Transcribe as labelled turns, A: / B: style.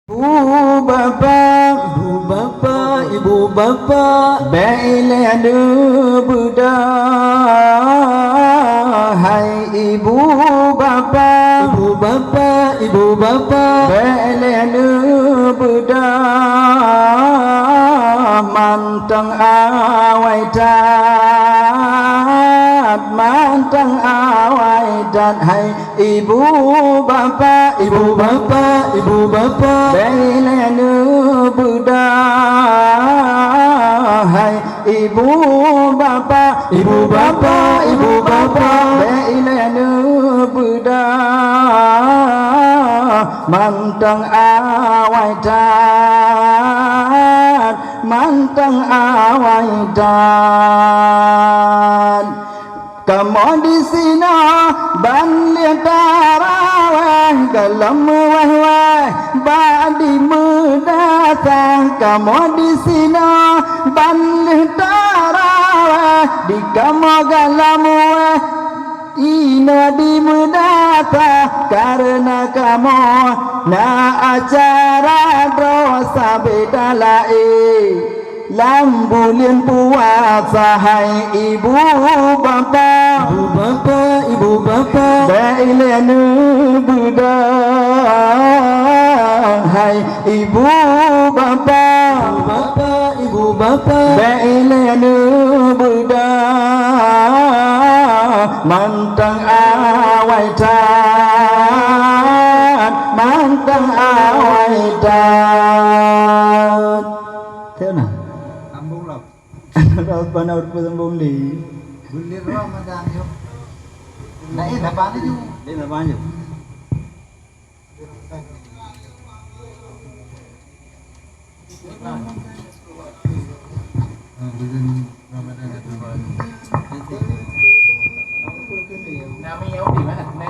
A: Ibu bapa, baiklah Buddha. Hai ibu bapa, baiklah Buddha. Mantang awai dat, mantang awai dat. Hai ibu bapa, baiklah Buddha. Hai ibu bapa, baiklah Buddha. Mantang awai dat, mantang awai dat. Kamu di sini ban lihat taraweh galam weh badi muda. Kamu di sini ban lihat taraweh di kamu galam weh ina di muda karena kamu na acara dosa bedalai. Lambulian puasa hai ibu bapa, baiklah Buddha. Hai ibu bapa, baiklah Buddha. Mantang awai dat, mantang awai dat. Thế nào? Đâu ban đầu buông đi.
B: Bulir Ramadan yuk. Nah ini apa itu?
A: Ini apa aja?
B: Bulan Ramadan itu baru. Namanya di mana?